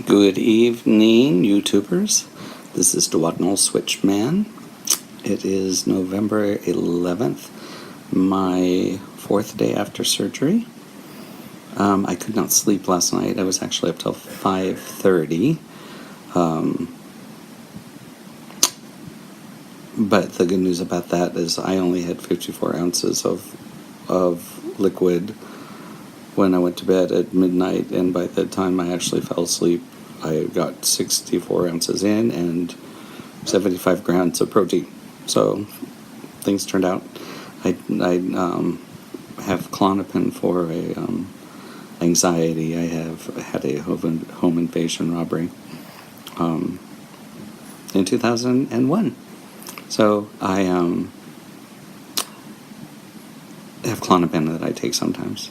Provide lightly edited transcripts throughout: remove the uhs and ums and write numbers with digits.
Good evening, YouTubers. This is DuodenalSwitchMan. It is November 11th, my fourth day after surgery. I could not sleep last night. I was actually up till 5:30. But the good news about that is I only had 54 ounces of liquid when I went to bed at midnight, and by the time I actually fell asleep, I got 64 ounces in and 75 grams of protein. So things turned out. I have Klonopin for anxiety. I have had a home invasion robbery in 2001. So I have Klonopin that I take sometimes.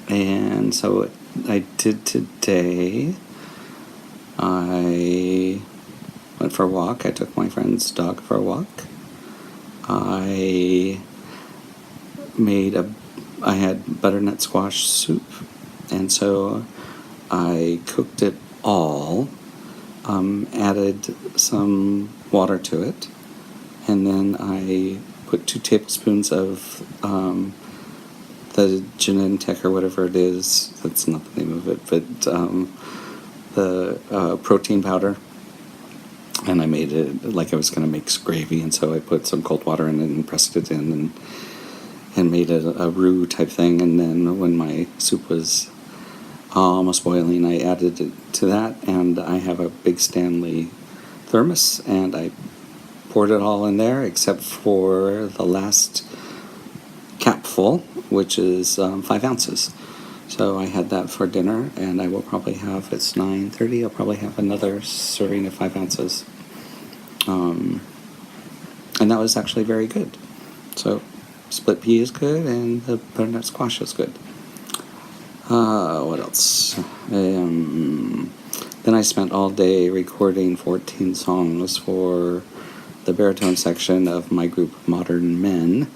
And so I did today. I went for a walk. I took my friend's dog for a walk. I had butternut squash soup, and so I cooked it all, added some water to it, and then I put 2 tablespoons of the Genentech or whatever it is, that's not the name of it, but the protein powder, and I made it like I was going to make gravy, and so I put some cold water in it and pressed it in and made it a roux type thing, and then when my soup was almost boiling, I added it to that, and I have a big Stanley thermos, and I poured it all in there except for the last capful, which is 5 ounces. So I had that for dinner, and I will probably have, it's 9:30, I'll probably have another serving of 5 ounces. And that was actually very good. So split pea is good, and the butternut squash is good. What else? Then I spent all day recording 14 songs for the baritone section of my group Modern Men,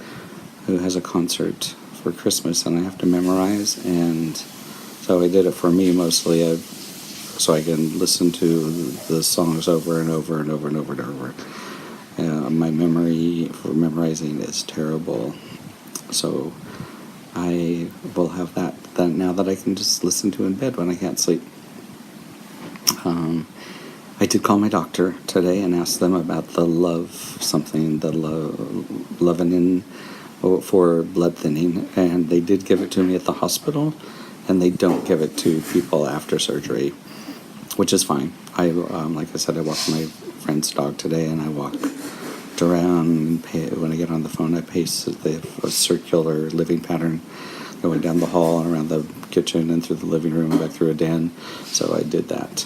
who has a concert for Christmas, and I have to memorize, and so I did it for me mostly, so I can listen to the songs over and over and over and over and over. My memory for memorizing is terrible, so I will have that now that I can just listen to in bed when I can't sleep. I did call my doctor today and ask them about the Lovein for blood thinning, and they did give it to me at the hospital, and they don't give it to people after surgery, which is fine. Like I said, I walked my friend's dog today, and I walked around, and when I get on the phone, I pace a circular living pattern going down the hall and around the kitchen and through the living room and back through a den, so I did that.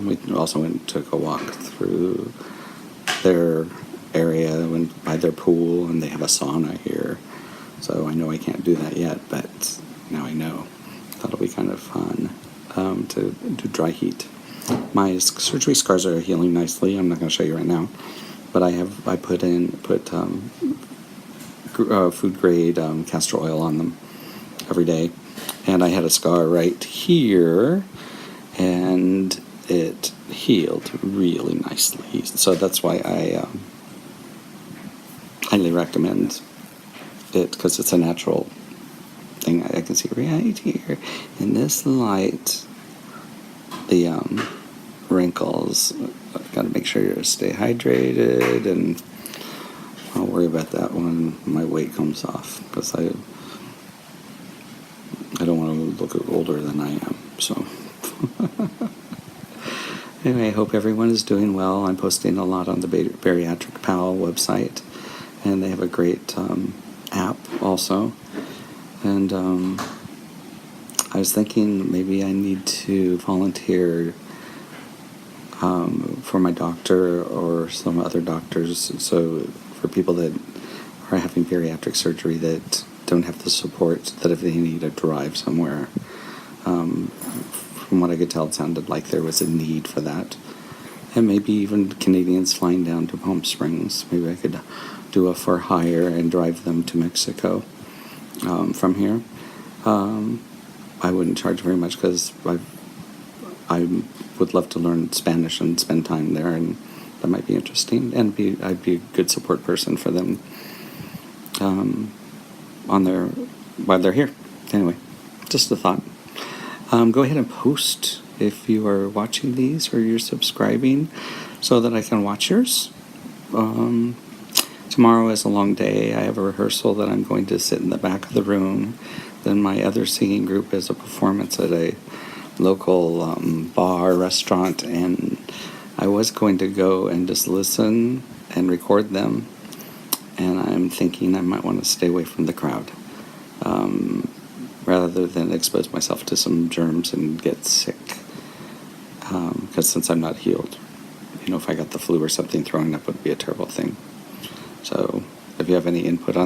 We also went and took a walk through their area, went by their pool, and they have a sauna here, so I know I can't do that yet, but now I know. That'll be kind of fun to do dry heat. My surgery scars are healing nicely. I'm not going to show you right now, but I put food grade castor oil on them every day, and I had a scar right here, and it healed really nicely, so that's why I highly recommend it, because it's a natural thing. I can see right here in this light the wrinkles. I've got to make sure you stay hydrated, and I'll worry about that when my weight comes off, because I don't want to look older than I am, so anyway, I hope everyone is doing well. I'm posting a lot on the Bariatric Pal website, and they have a great app also, and I was thinking maybe I need to volunteer for my doctor or some other doctors, so for people that are having bariatric surgery that don't have the support, that if they need a drive somewhere, from what I could tell, it sounded like there was a need for that. And maybe even Canadians flying down to Palm Springs. Maybe I could do a for hire and drive them to Mexico from here. I wouldn't charge very much because I've I would love to learn Spanish and spend time there, and that might be interesting. And I'd be a good support person for them while they're here. Anyway, just a thought. Go ahead and post if you are watching these or you're subscribing so that I can watch yours. Tomorrow is a long day. I have a rehearsal that I'm going to sit in the back of the room. Then my other singing group is a performance at a local bar, restaurant, and I was going to go and just listen and record them. And I'm thinking I might want to stay away from the crowd rather than expose myself to some germs and get sick. Because since I'm not healed, if I got the flu or something, throwing up would be a terrible thing. So if you have any input on